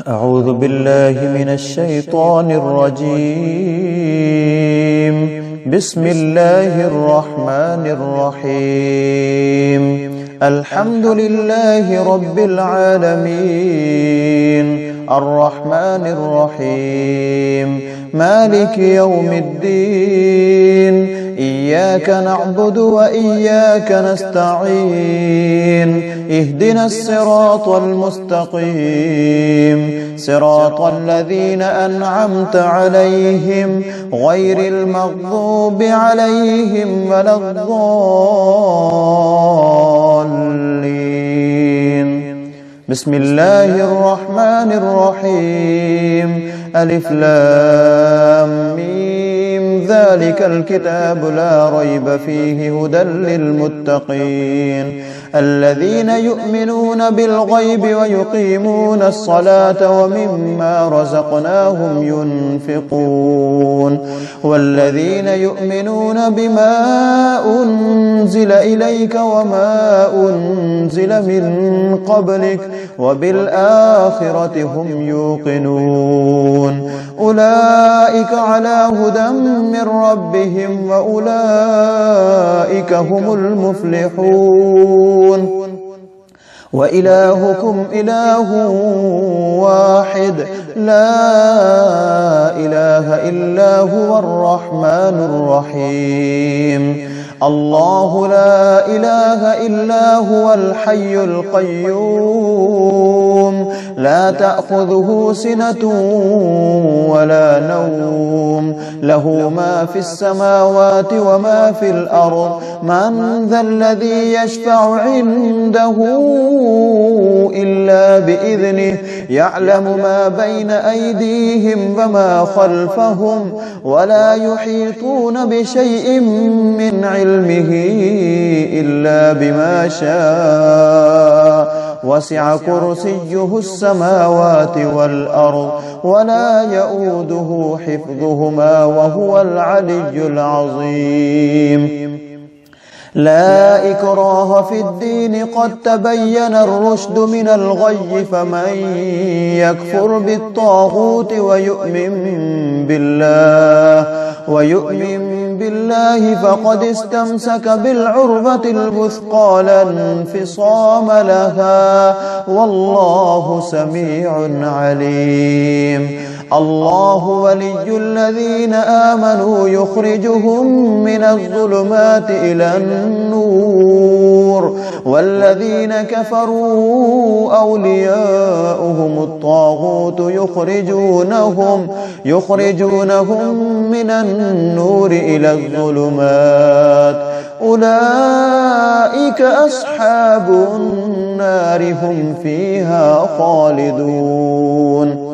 أعوذ بالله من الشيطان الرجيم. بسم الله الرحمن الرحيم. الحمد لله رب العالمين، الرحمن الرحيم، مالك يوم الدين. إياك نعبد وإياك نستعين. اهدنا الصراط المستقيم، صراط الذين أنعمت عليهم غير المغضوب عليهم ولا الضالين. بسم الله الرحمن الرحيم. ألف لام ميم، ذلك الكتاب لا ريب فيه هدى للمتقين الذين يؤمنون بالغيب ويقيمون الصلاة ومما رزقناهم ينفقون والذين يؤمنون بما أنزل إليك وما أنزل من قبلك وبالآخرة هم يوقنون. أولئك على هدى من ربهم وأولئك هم المفلحون. وإلهكم إله واحد لا إله إلا هو الرحمن الرحيم. الله لا إله إلا هو الحي القيوم، لا تأخذه سنة ولا نوم، له ما في السماوات وما في الأرض. من ذا الذي يشفع عنده إلا بإذنه، يعلم ما بين أيديهم وما خلفهم ولا يحيطون بشيء من علمه إلا بما شاء. وسع كرسيه السماوات والأرض ولا يؤوده حفظهما وهو العلي العظيم. لا إكراه في الدين، قد تبين الرشد من الغي. فمن يكفر بالطاغوت ويؤمن بالله فقد استمسك بالعروة الوثقى لا انفصام لها، والله سميع عليم. الله ولي الذين آمنوا يخرجهم من الظلمات إلى النور، والذين كفروا أولياؤهم الطاغوت يخرجونهم من النور إلى الظلمات. أولئك أصحاب النار، هم فيها خالدون.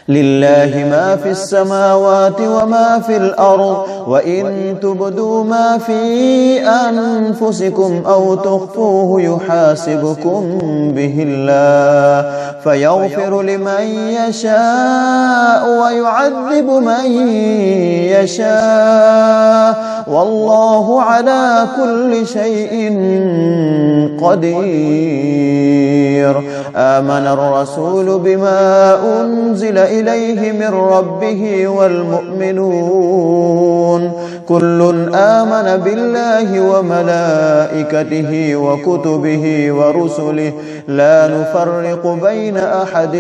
لله ما في السماوات وما في الأرض، وإن تبدوا ما في أنفسكم أو تخفوه يحاسبكم به الله، فيغفر لمن يشاء ويعذب من يشاء، والله على كل شيء قدير. آمن الرسول بما أنزل إليه من ربه والمؤمنون كل آمن بالله وملائكته وكتبه ورسله لا نفرق بين أحد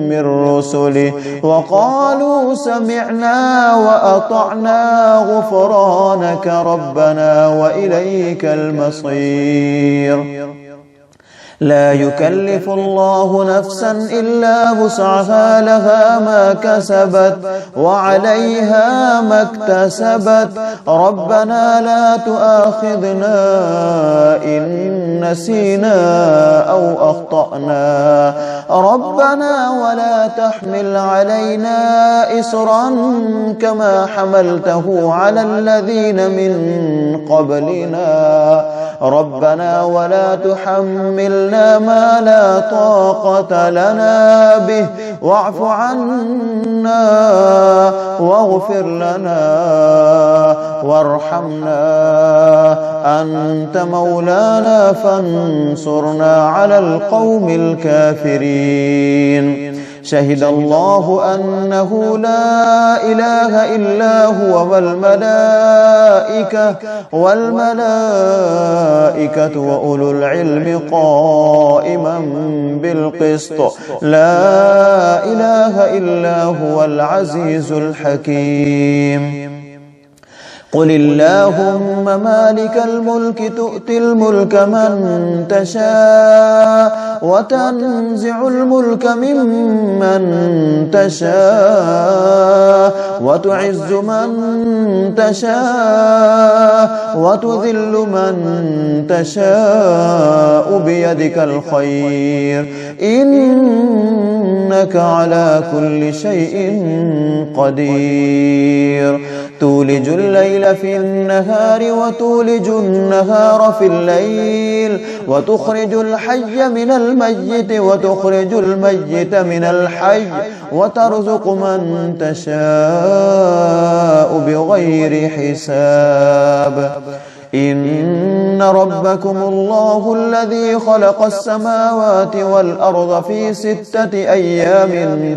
من رسله، وقالوا سمعنا وأطعنا غفرانك ربنا وإليك المصير. لا يكلف الله نفسا إلا وسعها، لها ما كسبت وعليها ما اكتسبت. ربنا لا تؤاخذنا إن نسينا أو أخطأنا، ربنا ولا تحمل علينا إصرا كما حملته على الذين من قبلنا ربنا ولا تحملنا ما لا طاقة لنا به واعف عنا واغفر لنا وارحمنا أنت مولانا فانصرنا على القوم الكافرين. شهد الله أنه لا إله إلا هو والملائكة وأولو العلم قائما بالقسط لا إله إلا هو العزيز الحكيم. قل اللهم مالك الملك تؤتي الملك من تشاء وتنزع الملك ممن تشاء وتعز من تشاء وتذل من تشاء بيدك الخير إنك على كل شيء قدير. تولج الليل في النهار وتولج النهار في الليل وتخرج الحي من الميت وتخرج الميت من الحي وترزق من تشاء بغير حساب. إن ربكم الله الذي خلق السماوات والأرض في 6 أيام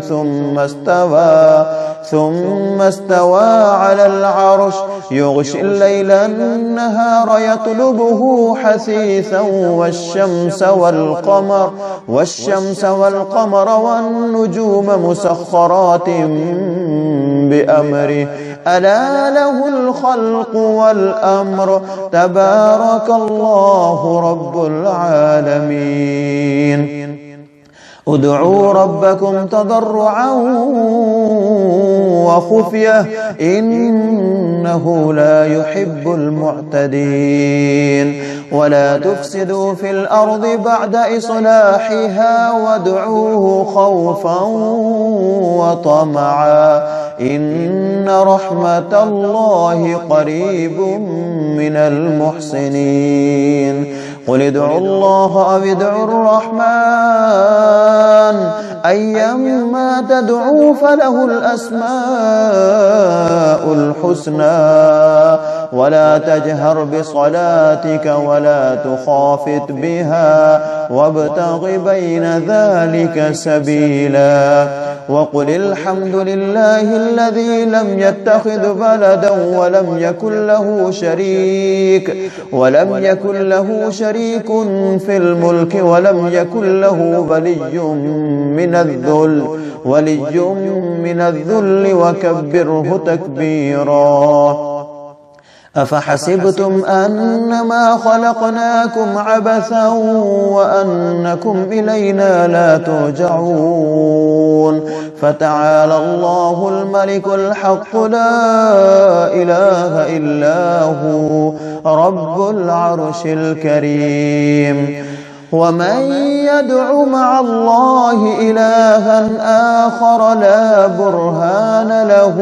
ثم استوى على العرش يغشي الليل النهار يطلبه حثيثا والشمس والقمر والنجوم مسخرات بأمره ألا له الخلق والأمر تبارك الله رب العالمين. ادعوا ربكم تضرعا وخفية إنه لا يحب المعتدين. ولا تفسدوا في الأرض بعد إصلاحها وادعوه خوفا وطمعا إن رحمة الله قريب من المحسنين. قل ادعوا الله أو ادعوا الرحمن أيما تدعوا فله الأسماء الحسنى ولا تجهر بصلاتك ولا تخافت بها وابتغ بين ذلك سبيلا. وقل الحمد لله الذي لم يتخذ ولدا ولم يكن له شريك في الملك ولم يكن له ولي من الذل وكبره تكبيرا. أفحسبتم أنما خلقناكم عبثا وأنكم إلينا لا ترجعون. فتعالى الله الملك الحق لا إله إلا هو رب العرش الكريم. ومن يدع مع الله إلها آخر لا برهان له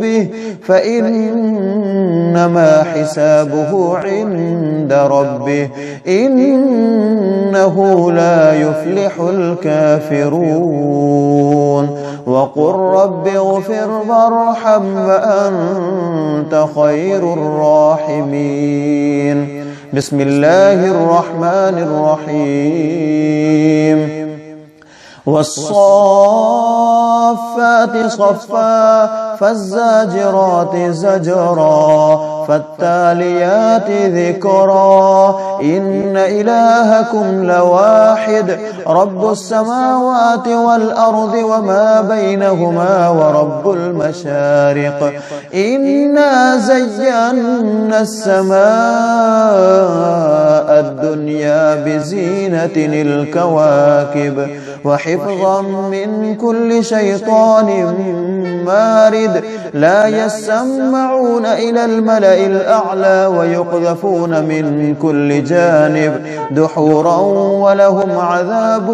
به فإنما حسابه عند ربه إنه لا يفلح الكافرون. وقل رب اغفر وارحم وأنت خير الراحمين. بسم الله الرحمن الرحيم. والصافات صفا فالزاجرات زجرا فالتاليات ذكرا إن إلهكم لواحد رب السماوات والأرض وما بينهما ورب المشارق. إنا زينا السماء الدنيا بزينة الكواكب وحفظا من كل شيطان مارد لا يسمعون إلى الملأ الأعلى ويقذفون من كل الجانب دحورا ولهم عذاب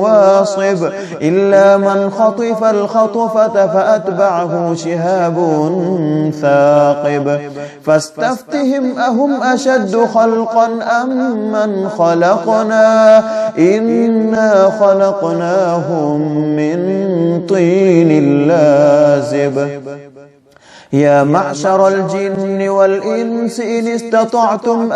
واصب إلا من خطف الخطفة فأتبعه شهاب ثاقب فاستفتهم أهم أشد خلقا أم من خلقنا إنا خلقناهم من طين لازب يا معشر الجن والإنس إن استطعتم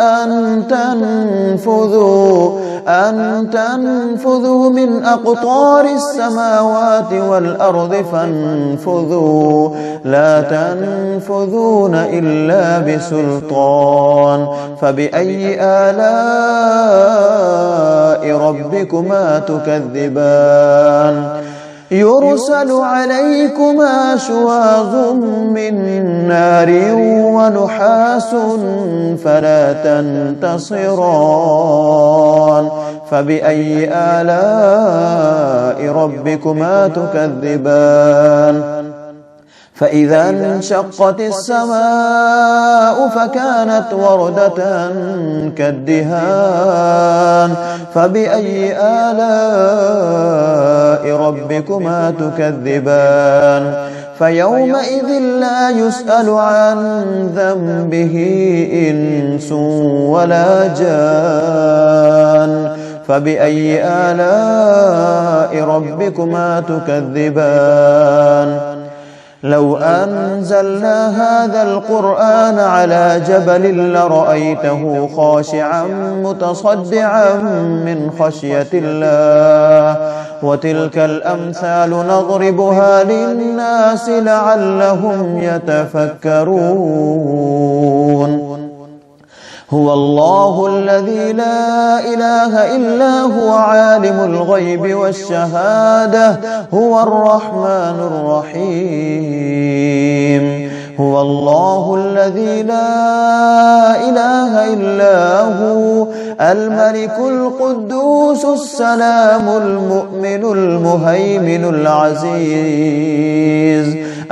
أن تنفذوا من أقطار السماوات والأرض فانفذوا لا تنفذون إلا بسلطان فبأي آلاء ربكما تكذبان يرسل عليكما شواظ من نار ونحاس فلا تنتصران فبأي آلاء ربكما تكذبان فإذا انشقت السماء فكانت وردة كالدهان فبأي آلاء ربكما تكذبان فيومئذ لا يسأل عن ذنبه إنس ولا جان فبأي آلاء ربكما تكذبان لو أنزلنا هذا القرآن على جبل لرأيته خاشعا متصدعا من خشية الله وتلك الأمثال نضربها للناس لعلهم يتفكرون هو الله الذي لا إله إلا هو عالم الغيب والشهادة هو الرحمن الرحيم هو الله الذي لا إله إلا هو الملك القدوس السلام المؤمن المهيمن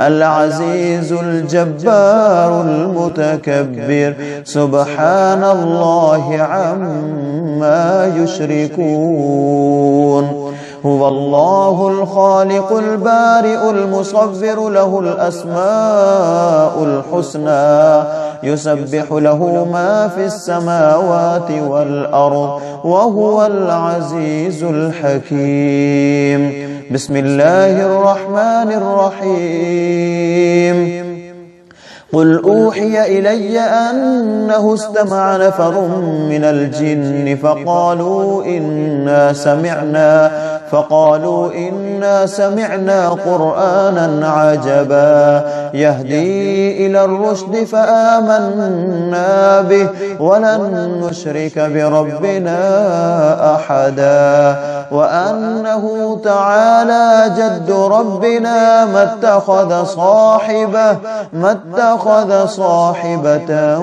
العزيز الجبار المتكبر سبحان الله عما يشركون هو الله الخالق البارئ المصور له الأسماء الحسنى يسبح له ما في السماوات والأرض وهو العزيز الحكيم بسم الله الرحمن الرحيم قل أوحي إلي أنه استمع نفر من الجن فقالوا إنا سمعنا قرآنا عجبا يهدي إلى الرشد فآمنا به ولن نشرك بربنا أحدا وأنه تعالى جد ربنا ما اتخذ صاحبة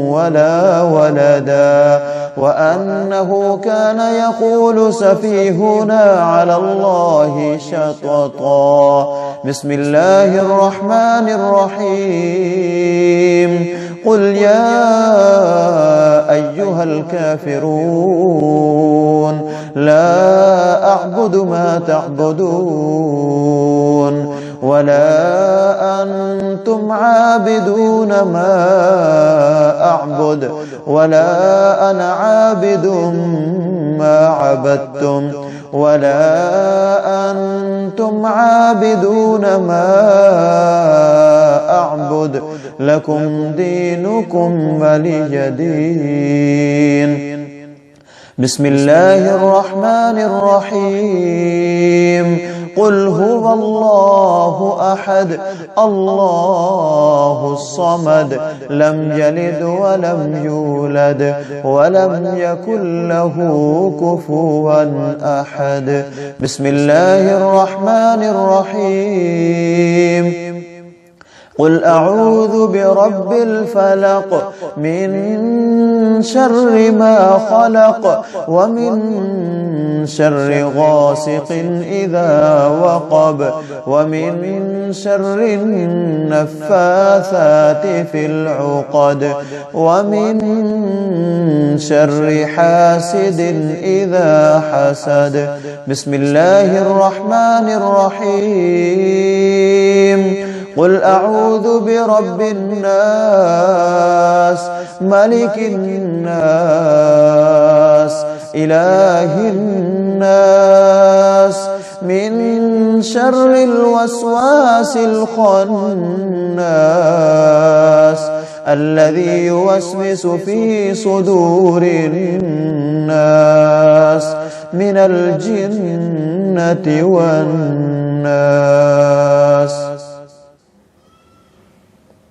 ولا ولدا وأنه كان يقول سفيهنا على الله شططا بسم الله الرحمن الرحيم قل يا أيها الكافرون لا أعبد ما تعبدون ولا أنتم عابدون ما أعبد ولا أنا عابد ما عبدتم ولا أنتم عابدون ما أعبد لكم دينكم ولي دين بسم الله الرحمن الرحيم قل هو الله أحد الله الصمد لم يلد ولم يولد ولم يكن له كفوا أحد بسم الله الرحمن الرحيم قل أعوذ برب الفلق من شر ما خلق ومن شر غاسق إذا وقب ومن شر النفاثات في العقد ومن شر حاسد إذا حسد. بسم الله الرحمن الرحيم. قل أعوذ برب الناس ملك الناس إله الناس من شر الوسواس الخناس الذي يوسوس في صدور الناس من الجنة والناس.